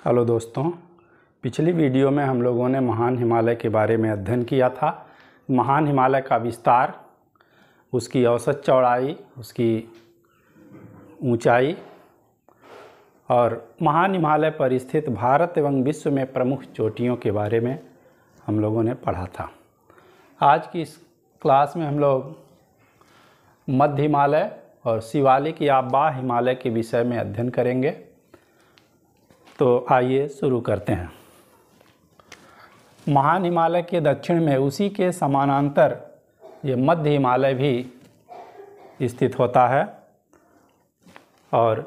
Hello दोस्तों, पिछली video में हम लोगों ने महान हिमालय के बारे में अध्ययन किया था। महान हिमालय का विस्तार, उसकी औसत चौड़ाई, उसकी ऊंचाई और महान हिमालय पर स्थित भारत एवं विश्व में प्रमुख चोटियों के बारे में हम लोगों ने पढ़ा था। आज की इस क्लास में हम लोग मध्य हिमालय और शिवालिक या बाह्य हिमालय के विषय में अध्ययन करेंगे। तो आइए शुरू करते हैं। महान हिमालय के दक्षिण में उसी के समानांतर ये मध्य हिमालय भी स्थित होता है और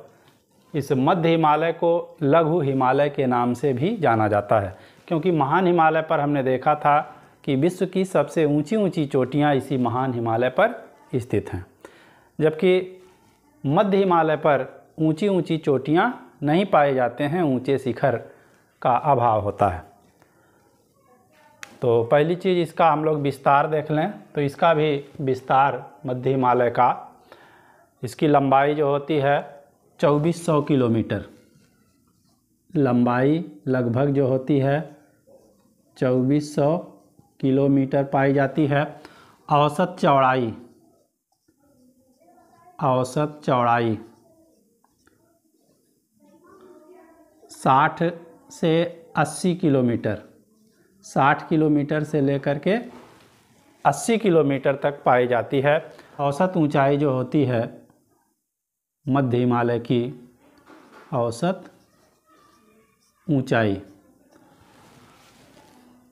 इस मध्य हिमालय को लघु हिमालय के नाम से भी जाना जाता है, क्योंकि महान हिमालय पर हमने देखा था कि विश्व की सबसे ऊंची ऊंची चोटियां इसी महान हिमालय पर स्थित हैं, जबकि मध्य हिमालय पर ऊंची ऊंची चोटियां नहीं पाए जाते हैं, ऊंचे शिखर का अभाव होता है। तो पहली चीज़ इसका हम लोग विस्तार देख लें तो इसका भी विस्तार मध्य हिमालय का, इसकी लंबाई जो होती है 2400 किलोमीटर, लंबाई लगभग जो होती है 2400 किलोमीटर पाई जाती है। औसत चौड़ाई 60 से 80 किलोमीटर, 60 किलोमीटर से लेकर के 80 किलोमीटर तक पाई जाती है। औसत ऊंचाई जो होती है मध्य हिमालय की, औसत ऊंचाई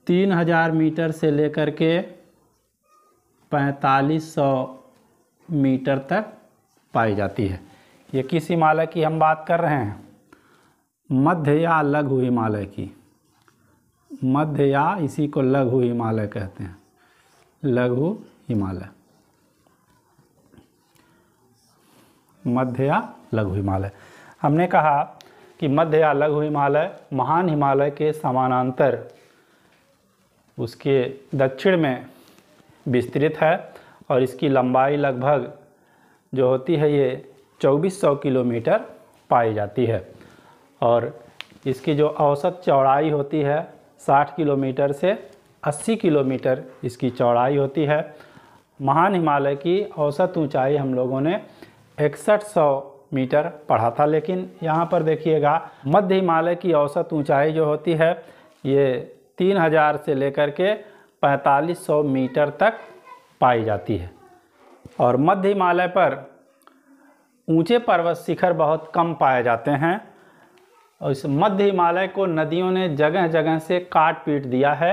3000 मीटर से लेकर के 4500 मीटर तक पाई जाती है। ये किस हिमालय की हम बात कर रहे हैं? मध्य या लघु हिमालय की। मध्य या इसी को लघु हिमालय कहते हैं, लघु हिमालय, मध्य या लघु हिमालय। हमने कहा कि मध्य या लघु हिमालय महान हिमालय के समानांतर उसके दक्षिण में विस्तृत है और इसकी लंबाई लगभग जो होती है ये 2400 किलोमीटर पाई जाती है और इसकी जो औसत चौड़ाई होती है 60 किलोमीटर से 80 किलोमीटर इसकी चौड़ाई होती है। महान हिमालय की औसत ऊंचाई हम लोगों ने 6100 मीटर पढ़ा था, लेकिन यहाँ पर देखिएगा मध्य हिमालय की औसत ऊंचाई जो होती है ये 3000 से लेकर के 4500 मीटर तक पाई जाती है। और मध्य हिमालय पर ऊंचे पर्वत शिखर बहुत कम पाए जाते हैं और इस मध्य हिमालय को नदियों ने जगह जगह से काट पीट दिया है।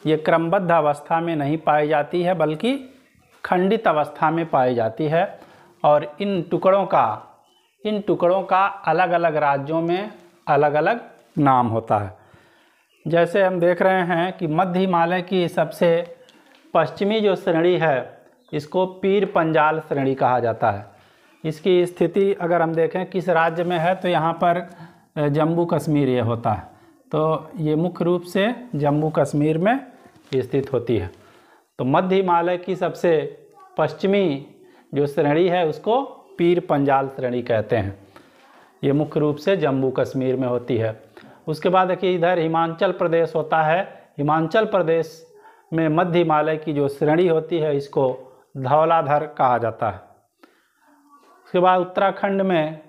ये क्रमबद्ध अवस्था में नहीं पाई जाती है, बल्कि खंडित अवस्था में पाई जाती है और इन टुकड़ों का अलग अलग राज्यों में अलग अलग नाम होता है। जैसे हम देख रहे हैं कि मध्य हिमालय की सबसे पश्चिमी जो श्रेणी है इसको पीर पंजाल श्रेणी कहा जाता है। इसकी स्थिति अगर हम देखें किस राज्य में है तो यहाँ पर जम्मू कश्मीर ये होता है, तो ये मुख्य रूप से जम्मू कश्मीर में स्थित होती है। तो मध्य हिमालय की सबसे पश्चिमी जो श्रेणी है उसको पीर पंजाल श्रेणी कहते हैं। ये मुख्य रूप से जम्मू कश्मीर में होती है। उसके बाद देखिए इधर हिमाचल प्रदेश होता है। हिमाचल प्रदेश में मध्य हिमालय की जो श्रेणी होती है इसको धौलाधर कहा जाता है। उसके बाद उत्तराखंड में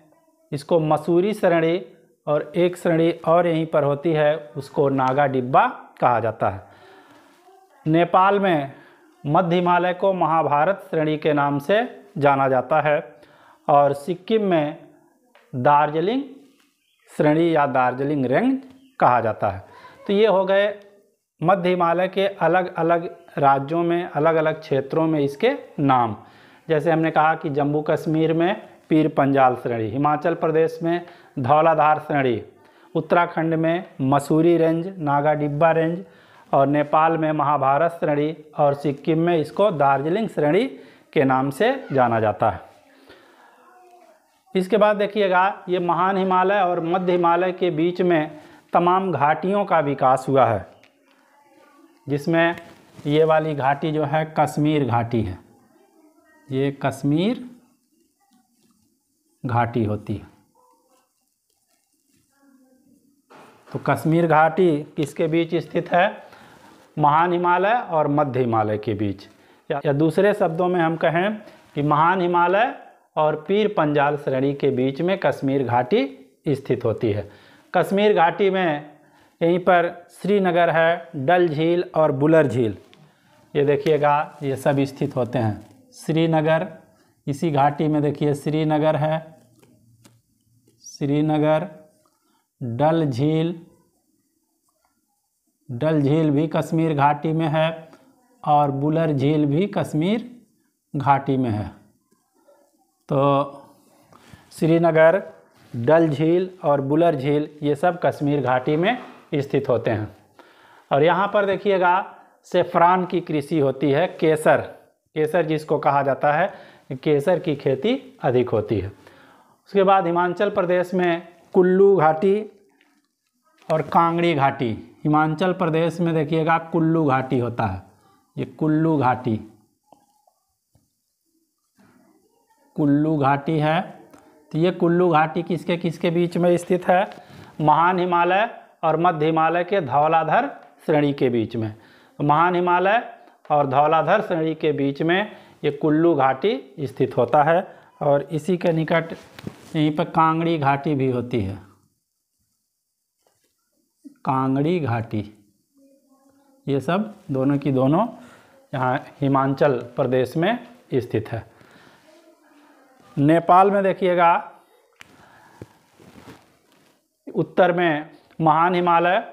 इसको मसूरी श्रेणी और एक श्रेणी और यहीं पर होती है उसको नागा डिब्बा कहा जाता है। नेपाल में मध्य हिमालय को महाभारत श्रेणी के नाम से जाना जाता है और सिक्किम में दार्जिलिंग श्रेणी या दार्जिलिंग रेंज कहा जाता है। तो ये हो गए मध्य हिमालय के अलग अलग राज्यों में, अलग अलग क्षेत्रों में इसके नाम। जैसे हमने कहा कि जम्मू कश्मीर में पीर पंजाल श्रेणी, हिमाचल प्रदेश में धौलाधार श्रेणी, उत्तराखंड में मसूरी रेंज, नागा डिब्बा रेंज और नेपाल में महाभारत श्रेणी और सिक्किम में इसको दार्जिलिंग श्रेणी के नाम से जाना जाता है। इसके बाद देखिएगा ये महान हिमालय और मध्य हिमालय के बीच में तमाम घाटियों का विकास हुआ है, जिसमें ये वाली घाटी जो है कश्मीर घाटी है, ये कश्मीर घाटी होती है। तो कश्मीर घाटी किसके बीच स्थित है? महान हिमालय और मध्य हिमालय के बीच, या दूसरे शब्दों में हम कहें कि महान हिमालय और पीर पंजाल श्रेणी के बीच में कश्मीर घाटी स्थित होती है। कश्मीर घाटी में यहीं पर श्रीनगर है, डल झील और बुलर झील, ये देखिएगा ये सब स्थित होते हैं। श्रीनगर, इसी घाटी में देखिए श्रीनगर है, श्रीनगर, डल झील भी कश्मीर घाटी में है और बुलर झील भी कश्मीर घाटी में है। तो श्रीनगर, डल झील और बुलर झील ये सब कश्मीर घाटी में स्थित होते हैं। और यहाँ पर देखिएगा सेफ्रान की कृषि होती है, केसर जिसको कहा जाता है, केसर की खेती अधिक होती है। उसके बाद हिमाचल प्रदेश में कुल्लू घाटी और कांगड़ी घाटी, हिमाचल प्रदेश में देखिएगा कुल्लू घाटी होता है, ये कुल्लू घाटी है। तो ये कुल्लू घाटी किसके किसके बीच में स्थित है? महान हिमालय और मध्य हिमालय के धौलाधर श्रेणी के बीच में। तो महान हिमालय और धौलाधर श्रेणी के बीच में ये कुल्लू घाटी स्थित होता है। और इसी के निकट यहीं पर कांगड़ी घाटी भी होती है, कांगड़ी घाटी, ये सब दोनों की दोनों यहाँ हिमाचल प्रदेश में स्थित है। नेपाल में देखिएगा उत्तर में महान हिमालय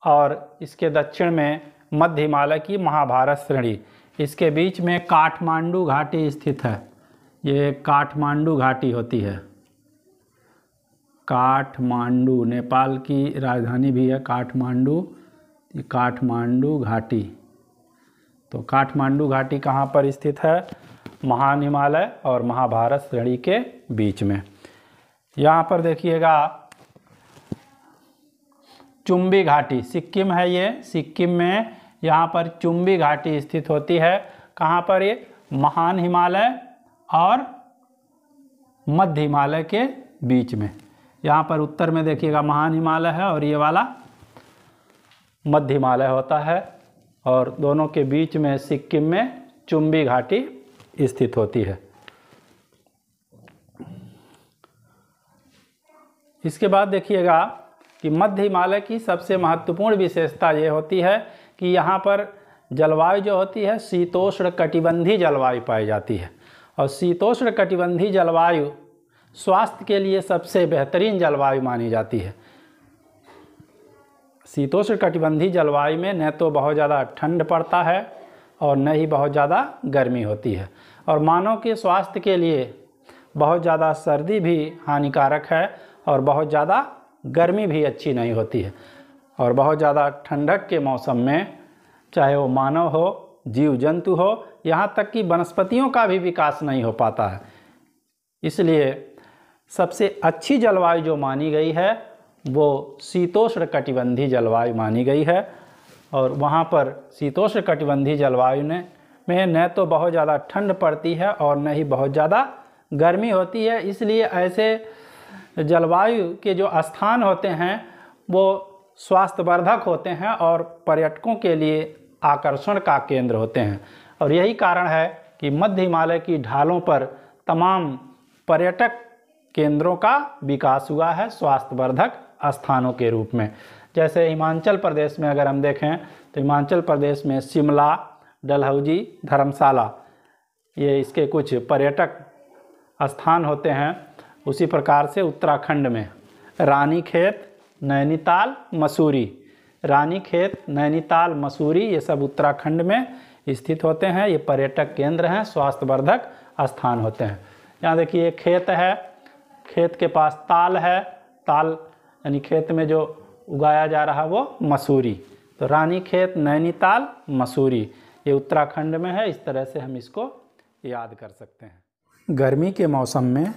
और इसके दक्षिण में मध्य हिमालय की महाभारत श्रेणी, इसके बीच में काठमांडू घाटी स्थित है, ये काठमांडू घाटी होती है। काठमांडू नेपाल की राजधानी भी है काठमांडू, काठमांडू घाटी। तो काठमांडू घाटी कहाँ पर स्थित है? महान हिमालय और महाभारत श्रेणी के बीच में। यहाँ पर देखिएगा चुम्बी घाटी, सिक्किम है ये, सिक्किम में यहाँ पर चुम्बी घाटी स्थित होती है। कहाँ पर? ये महान हिमालय और मध्य हिमालय के बीच में। यहाँ पर उत्तर में देखिएगा महान हिमालय है और ये वाला मध्य हिमालय होता है, और दोनों के बीच में सिक्किम में चुम्बी घाटी स्थित होती है। इसके बाद देखिएगा कि मध्य हिमालय की सबसे महत्वपूर्ण विशेषता ये होती है कि यहाँ पर जलवायु जो होती है शीतोष्ण कटिबंधी जलवायु पाई जाती है। और शीतोष्ण कटिबंधी जलवायु स्वास्थ्य के लिए सबसे बेहतरीन जलवायु मानी जाती है। शीतोष्ण कटिबंधी जलवायु में न तो बहुत ज़्यादा ठंड पड़ता है और न ही बहुत ज़्यादा गर्मी होती है, और मानव के स्वास्थ्य के लिए बहुत ज़्यादा सर्दी भी हानिकारक है और बहुत ज़्यादा गर्मी भी अच्छी नहीं होती है। और बहुत ज़्यादा ठंडक के मौसम में चाहे वो मानव हो, जीव जंतु हो, यहाँ तक कि वनस्पतियों का भी विकास नहीं हो पाता है। इसलिए सबसे अच्छी जलवायु जो मानी गई है वो शीतोष्ण कटिबंधी जलवायु मानी गई है। और वहाँ पर शीतोष्ण कटिबंधी जलवायु में न तो बहुत ज़्यादा ठंड पड़ती है और न ही बहुत ज़्यादा गर्मी होती है। इसलिए ऐसे जलवायु के जो स्थान होते हैं वो स्वास्थ्यवर्धक होते हैं और पर्यटकों के लिए आकर्षण का केंद्र होते हैं। और यही कारण है कि मध्य हिमालय की ढालों पर तमाम पर्यटक केंद्रों का विकास हुआ है स्वास्थ्यवर्धक स्थानों के रूप में। जैसे हिमाचल प्रदेश में अगर हम देखें तो हिमाचल प्रदेश में शिमला, डलहौजी, धर्मशाला ये इसके कुछ पर्यटक स्थान होते हैं। उसी प्रकार से उत्तराखंड में रानीखेत, नैनीताल, मसूरी, रानीखेत, नैनीताल, मसूरी ये सब उत्तराखंड में स्थित होते हैं। ये पर्यटक केंद्र हैं, स्वास्थ्यवर्धक स्थान होते हैं। यहाँ देखिए खेत है, खेत के पास ताल है, ताल यानी खेत में जो उगाया जा रहा वो मसूरी। तो रानीखेत, नैनीताल, मसूरी ये उत्तराखंड में है। इस तरह से हम इसको याद कर सकते हैं। गर्मी के मौसम में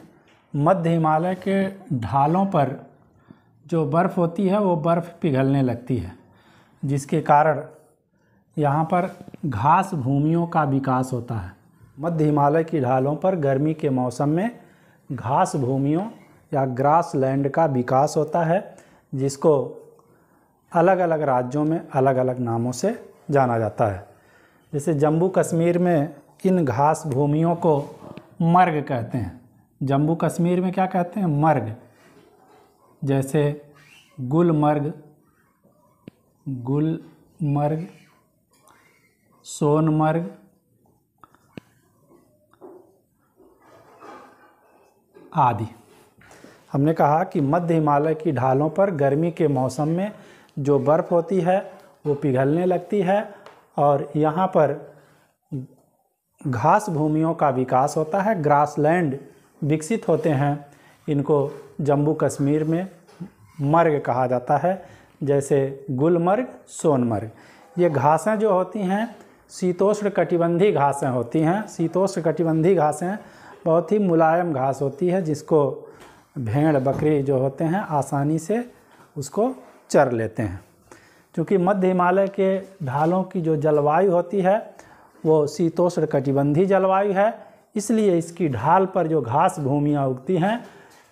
मध्य हिमालय के ढालों पर जो बर्फ़ होती है वो बर्फ़ पिघलने लगती है, जिसके कारण यहाँ पर घास भूमियों का विकास होता है। मध्य हिमालय की ढालों पर गर्मी के मौसम में घास भूमियों या ग्रास लैंड का विकास होता है, जिसको अलग अलग राज्यों में अलग अलग नामों से जाना जाता है। जैसे जम्मू कश्मीर में इन घास भूमियों को मर्ग कहते हैं। जम्मू कश्मीर में क्या कहते हैं? मर्ग। जैसे गुलमर्ग, सोनमर्ग आदि। हमने कहा कि मध्य हिमालय की ढालों पर गर्मी के मौसम में जो बर्फ़ होती है वो पिघलने लगती है और यहाँ पर घास भूमियों का विकास होता है, ग्रासलैंड विकसित होते हैं। इनको जम्मू कश्मीर में मर्ग कहा जाता है, जैसे गुलमर्ग, सोनमर्ग। ये घासें जो होती हैं शीतोष्ण कटिबंधी घासें होती हैं। शीतोष्ण कटिबंधी घासें बहुत ही मुलायम घास होती है, जिसको भेड़ बकरी जो होते हैं आसानी से उसको चर लेते हैं। क्योंकि मध्य हिमालय के ढालों की जो जलवायु होती है वो शीतोष्ण कटिबंधी जलवायु है, इसलिए इसकी ढाल पर जो घास भूमियाँ उगती हैं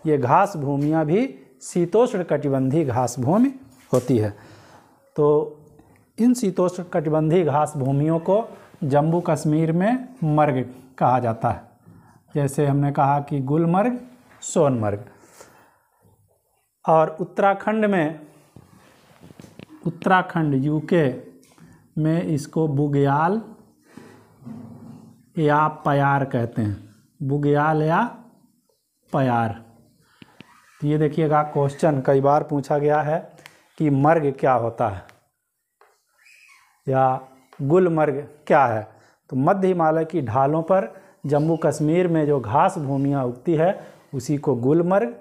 ये घास भूमियाँ भी शीतोष्ण कटिबंधी घास भूमि होती है। तो इन शीतोष्ण कटिबंधी घास भूमियों को जम्मू कश्मीर में मर्ग कहा जाता है। जैसे हमने कहा कि गुलमर्ग, सोनमर्ग। और उत्तराखंड यूके में इसको बुग्याल या पयार कहते हैं। बुग्याल या पयार। ये देखिएगा क्वेश्चन कई बार पूछा गया है कि मर्ग क्या होता है या गुलमर्ग क्या है। तो मध्य हिमालय की ढालों पर जम्मू कश्मीर में जो घास भूमियाँ उगती है उसी को गुलमर्ग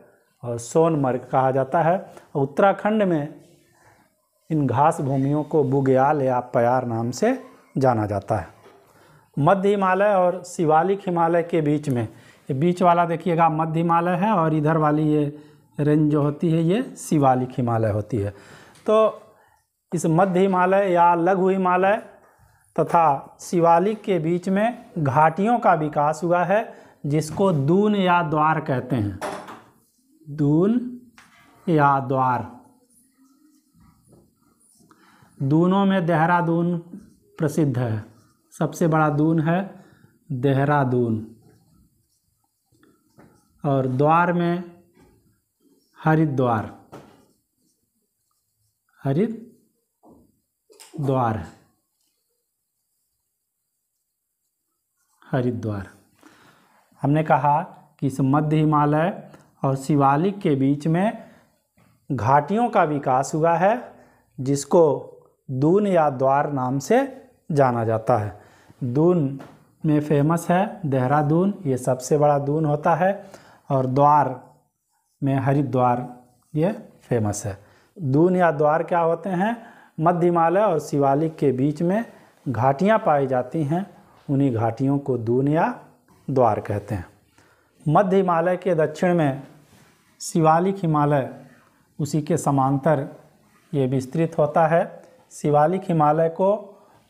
और सोनमर्ग कहा जाता है। और उत्तराखंड में इन घास भूमियों को बुग्याल या पयार नाम से जाना जाता है। मध्य हिमालय और शिवालिक हिमालय के बीच में, ये बीच वाला देखिएगा मध्य हिमालय है और इधर वाली ये रेंज जो होती है ये शिवालिक हिमालय होती है। तो इस मध्य हिमालय या लघु हिमालय तथा शिवालिक के बीच में घाटियों का विकास हुआ है, जिसको दून या द्वार कहते हैं। दून या द्वार। दूनों में देहरादून प्रसिद्ध है, सबसे बड़ा दून है देहरादून। और द्वार में हरिद्वार है। हरिद्वार। हमने कहा कि इस मध्य हिमालय और शिवालिक के बीच में घाटियों का विकास हुआ है, जिसको दून या द्वार नाम से जाना जाता है। दून में फेमस है देहरादून, ये सबसे बड़ा दून होता है, और द्वार में हरिद्वार ये फेमस है। दून या द्वार क्या होते हैं? मध्य हिमालय और शिवालिक के बीच में घाटियाँ पाई जाती हैं, उन्हीं घाटियों को दून या द्वार कहते हैं। मध्य हिमालय के दक्षिण में शिवालिक हिमालय उसी के समांतर ये विस्तृत होता है। शिवालिक हिमालय को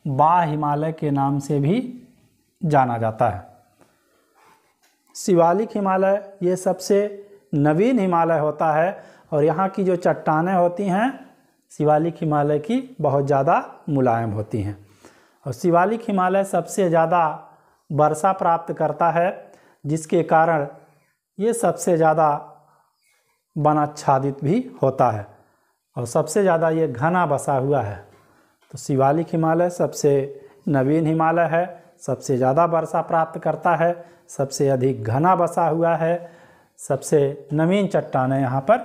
बा हिमालय के नाम से भी जाना जाता है। शिवालिक हिमालय ये सबसे नवीन हिमालय होता है और यहाँ की जो चट्टानें होती हैं शिवालिक हिमालय की बहुत ज़्यादा मुलायम होती हैं। और शिवालिक हिमालय सबसे ज़्यादा वर्षा प्राप्त करता है, जिसके कारण ये सबसे ज़्यादा वनाच्छादित भी होता है और सबसे ज़्यादा ये घना बसा हुआ है। तो शिवालिक हिमालय सबसे नवीन हिमालय है, सबसे ज़्यादा वर्षा प्राप्त करता है, सबसे अधिक घना बसा हुआ है, सबसे नवीन चट्टानें यहाँ पर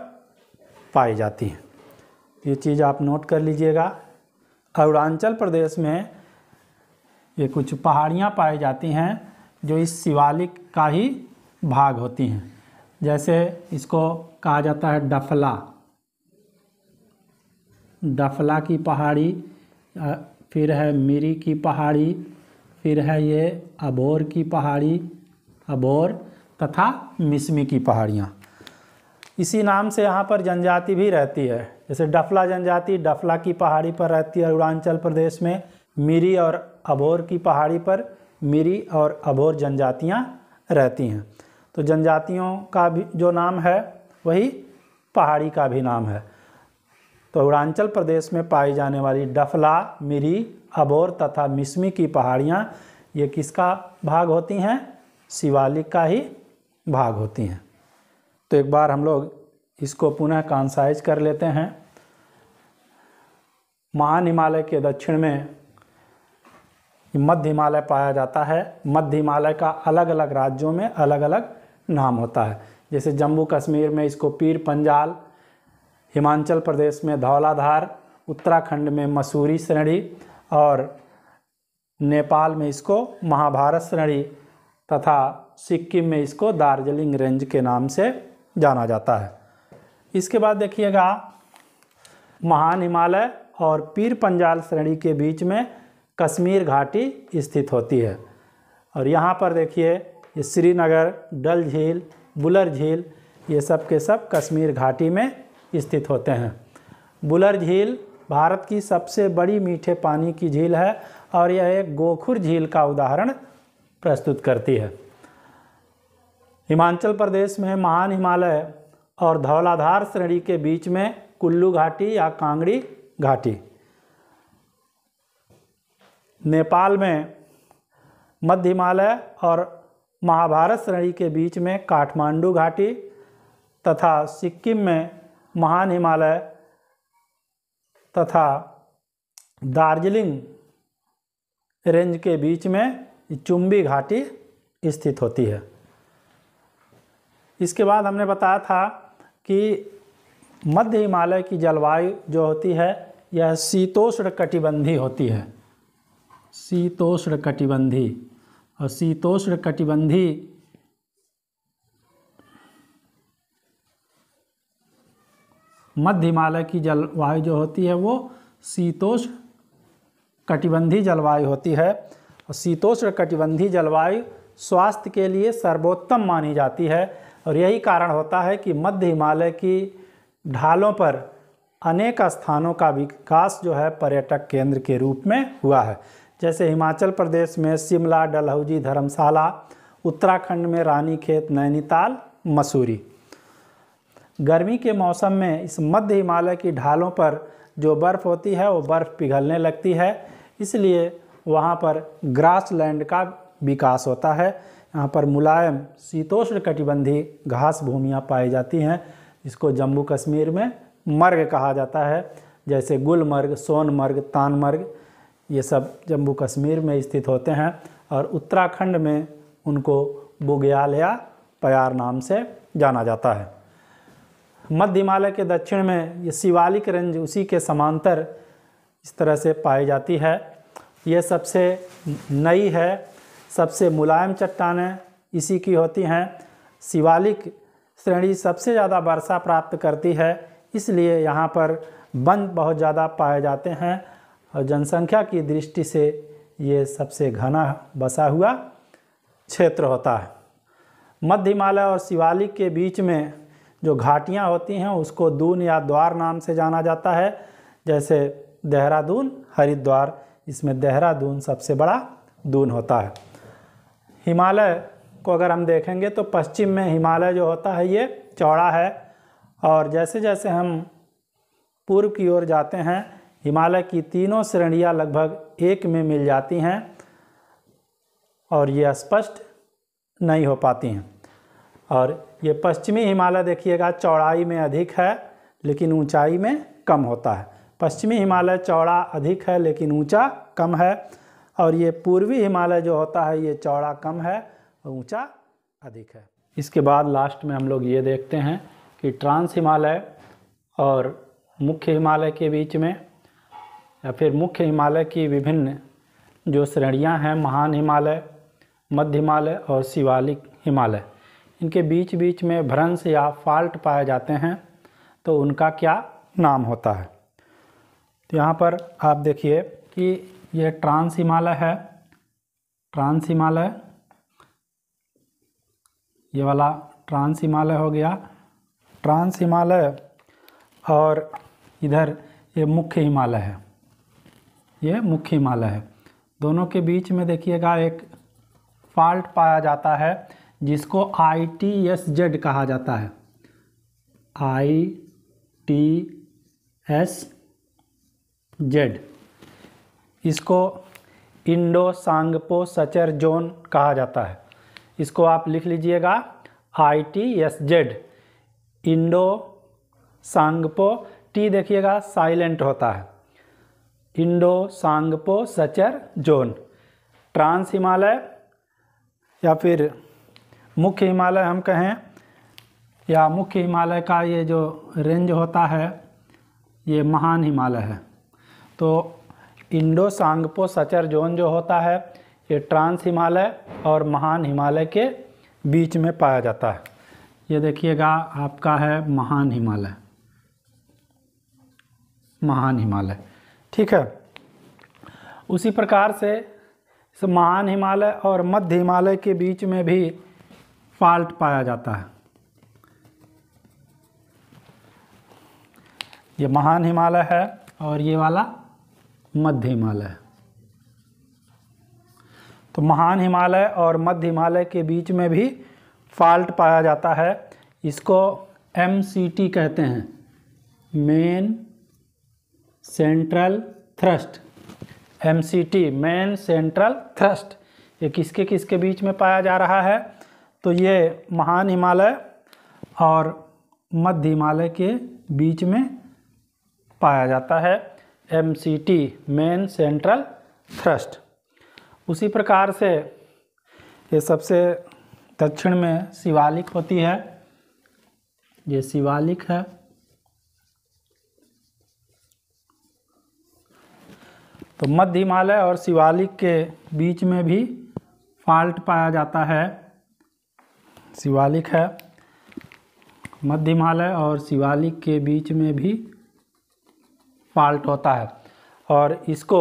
पाई जाती हैं। ये चीज़ आप नोट कर लीजिएगा। अरुणाचल प्रदेश में ये कुछ पहाड़ियाँ पाई जाती हैं जो इस शिवालिक का ही भाग होती हैं। जैसे इसको कहा जाता है डफला की पहाड़ी, फिर है मिरी की पहाड़ी, फिर है ये अबोर की पहाड़ी, अबोर तथा मिसमी की पहाड़ियाँ। इसी नाम से यहाँ पर जनजाति भी रहती है। जैसे डफला जनजाति डफला की पहाड़ी पर रहती है अरुणाचल प्रदेश में, मिरी और अबोर की पहाड़ी पर मिरी और अबोर जनजातियाँ रहती हैं। तो जनजातियों का भी जो नाम है वही पहाड़ी का भी नाम है। तो अरुणाचल प्रदेश में पाई जाने वाली डफला, मिरी, अबोर तथा मिसमी की पहाड़ियाँ ये किसका भाग होती हैं? शिवालिक का ही भाग होती हैं। तो एक बार हम लोग इसको पुनः कॉन्साइज कर लेते हैं। महान हिमालय के दक्षिण में मध्य हिमालय पाया जाता है। मध्य हिमालय का अलग अलग राज्यों में अलग अलग नाम होता है। जैसे जम्मू कश्मीर में इसको पीर पंजाल, हिमाचल प्रदेश में धौलाधार, उत्तराखंड में मसूरी श्रेणी और नेपाल में इसको महाभारत श्रेणी तथा सिक्किम में इसको दार्जिलिंग रेंज के नाम से जाना जाता है। इसके बाद देखिएगा, महान हिमालय और पीर पंजाल श्रेणी के बीच में कश्मीर घाटी स्थित होती है। और यहाँ पर देखिए ये श्रीनगर, डल झील, बुलर झील ये सब के सब कश्मीर घाटी में स्थित होते हैं। बुलर झील भारत की सबसे बड़ी मीठे पानी की झील है और यह एक गोखुर झील का उदाहरण प्रस्तुत करती है। हिमाचल प्रदेश में महान हिमालय और धौलाधार श्रेणी के बीच में कुल्लू घाटी या कांगड़ी घाटी। नेपाल में मध्य हिमालय और महाभारत श्रेणी के बीच में काठमांडू घाटी तथा सिक्किम में महान हिमालय तथा दार्जिलिंग रेंज के बीच में चुंबी घाटी स्थित होती है। इसके बाद हमने बताया था कि मध्य हिमालय की जलवायु जो होती है यह शीतोष्ण कटिबंधी होती है। शीतोष्ण कटिबंधी और शीतोष्ण कटिबंधी मध्य हिमालय की जलवायु जो होती है वो शीतोष्ण कटिबंधी जलवायु होती है। और शीतोष्ण कटिबंधी जलवायु स्वास्थ्य के लिए सर्वोत्तम मानी जाती है और यही कारण होता है कि मध्य हिमालय की ढालों पर अनेक स्थानों का विकास जो है पर्यटक केंद्र के रूप में हुआ है। जैसे हिमाचल प्रदेश में शिमला, डलहौजी, धर्मशाला, उत्तराखंड में रानीखेत, नैनीताल, मसूरी। गर्मी के मौसम में इस मध्य हिमालय की ढालों पर जो बर्फ़ होती है वो बर्फ़ पिघलने लगती है, इसलिए वहाँ पर ग्रासलैंड का विकास होता है। यहाँ पर मुलायम शीतोष्ण कटिबंधी घास भूमियाँ पाई जाती हैं, जिसको जम्मू कश्मीर में मर्ग कहा जाता है। जैसे गुलमर्ग, सोनमर्ग, तानमर्ग ये सब जम्मू कश्मीर में स्थित होते हैं और उत्तराखंड में उनको बुग्याल या प्यार नाम से जाना जाता है। मध्य हिमालय के दक्षिण में ये शिवालिक रेंज उसी के समांतर इस तरह से पाई जाती है। ये सबसे नई है, सबसे मुलायम चट्टानें इसी की होती हैं। शिवालिक श्रेणी सबसे ज़्यादा वर्षा प्राप्त करती है, इसलिए यहाँ पर वन बहुत ज़्यादा पाए जाते हैं और जनसंख्या की दृष्टि से ये सबसे घना बसा हुआ क्षेत्र होता है। मध्य हिमालय और शिवालिक के बीच में जो घाटियाँ होती हैं उसको दून या द्वार नाम से जाना जाता है। जैसे देहरादून, हरिद्वार, इसमें देहरादून सबसे बड़ा दून होता है। हिमालय को अगर हम देखेंगे तो पश्चिम में हिमालय जो होता है ये चौड़ा है और जैसे जैसे हम पूर्व की ओर जाते हैं हिमालय की तीनों श्रेणियाँ लगभग एक में मिल जाती हैं और ये स्पष्ट नहीं हो पाती हैं। और ये पश्चिमी हिमालय देखिएगा चौड़ाई में अधिक है लेकिन ऊंचाई में कम होता है। पश्चिमी हिमालय चौड़ा अधिक है लेकिन ऊंचा कम है और ये पूर्वी हिमालय जो होता है ये चौड़ा कम है और ऊंचा अधिक है। इसके बाद लास्ट में हम लोग ये देखते हैं कि ट्रांस हिमालय और मुख्य हिमालय के बीच में या फिर मुख्य हिमालय की विभिन्न जो श्रेणियां हैं, महान हिमालय, मध्य हिमालय और शिवालिक हिमालय, इनके बीच बीच में भ्रंश या फाल्ट पाए जाते हैं तो उनका क्या नाम होता है। तो यहाँ पर आप देखिए कि यह ट्रांस हिमालय है, ट्रांस हिमालय, ये वाला ट्रांस हिमालय हो गया, ट्रांस हिमालय, और इधर ये मुख्य हिमालय है, ये मुख्य हिमालय है। दोनों के बीच में देखिएगा एक फाल्ट पाया जाता है जिसको ITSZ कहा जाता है, ITSZ। जेड। इसको इंडो सांगपो सचर जोन कहा जाता है। इसको आप लिख लीजिएगा ITSZ, इंडो सांगपो। टी देखिएगा साइलेंट होता है। Indo Tsangpo suture zone. Trans Himalaya या फिर मुख्य हिमालय हम कहें, या मुख्य हिमालय का ये जो रेंज होता है ये महान हिमालय है। तो इंडो सांगपो सचर जोन जो होता है ये ट्रांस हिमालय और महान हिमालय के बीच में पाया जाता है। ये देखिएगा आपका है महान हिमालय, महान हिमालय, ठीक है। उसी प्रकार से इस महान हिमालय और मध्य हिमालय के बीच में भी फाल्ट पाया जाता है। ये महान हिमालय है और ये वाला मध्य हिमालय है। तो महान हिमालय और मध्य हिमालय के बीच में भी फाल्ट पाया जाता है। इसको MCT कहते हैं, main central thrust. MCT main central thrust ये किसके किसके बीच में पाया जा रहा है? तो ये महान हिमालय और मध्य हिमालय के बीच में पाया जाता है। MCT main central thrust. उसी प्रकार से ये सबसे दक्षिण में शिवालिक होती है। ये शिवालिक है। तो मध्य हिमालय और शिवालिक के बीच में भी फाल्ट पाया जाता है। शिवालिक है, मध्य हिमालय और शिवालिक के बीच में भी फाल्ट होता है और इसको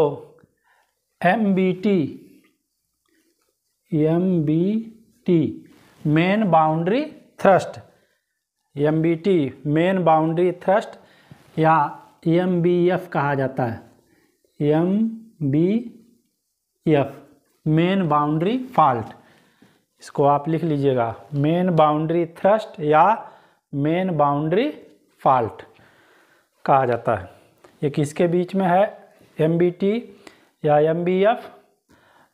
MBT main boundary thrust, MBT main boundary thrust या MBF कहा जाता है। MBF main boundary fault. इसको आप लिख लीजिएगा, मेन बाउंड्री थ्रस्ट या मेन बाउंड्री फाल्ट कहा जाता है। ये किसके बीच में है? MBT या MBF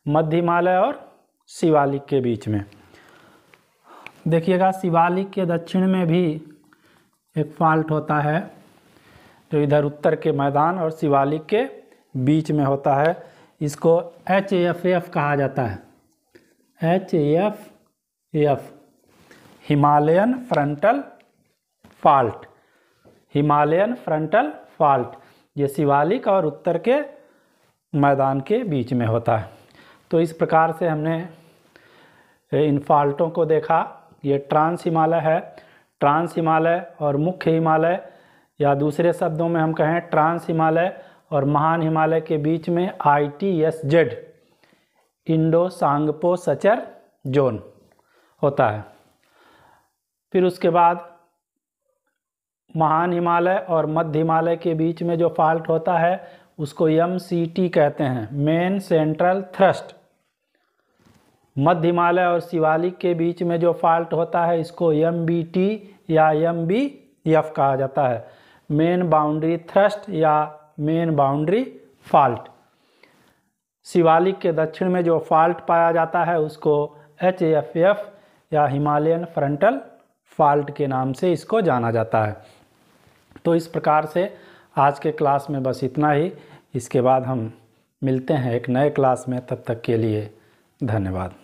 मध्य हिमालय और शिवालिक के बीच में। देखिएगा शिवालिक के दक्षिण में भी एक फाल्ट होता है जो इधर उत्तर के मैदान और शिवालिक के बीच में होता है। इसको HFF कहा जाता है। HFF Himalayan frontal fault, Himalayan frontal fault. ये शिवालिक और उत्तर के मैदान के बीच में होता है। तो इस प्रकार से हमने इन फाल्टों को देखा। ये ट्रांस हिमालय है। ट्रांस हिमालय और मुख्य हिमालय या दूसरे शब्दों में हम कहें ट्रांस हिमालय और महान हिमालय के बीच में ITSZ Indo Tsangpo suture zone होता है। फिर उसके बाद महान हिमालय और मध्य हिमालय के बीच में जो फाल्ट होता है उसको MCT कहते हैं, मेन सेंट्रल थ्रस्ट। मध्य हिमालय और शिवालिक के बीच में जो फाल्ट होता है इसको MBT या MBF कहा जाता है, मेन बाउंड्री थ्रस्ट या मेन बाउंड्री फाल्ट। शिवालिक के दक्षिण में जो फाल्ट पाया जाता है उसको HFF या हिमालयन फ्रंटल फाल्ट के नाम से इसको जाना जाता है। तो इस प्रकार से आज के क्लास में बस इतना ही। इसके बाद हम मिलते हैं एक नए क्लास में। तब तक के लिए धन्यवाद।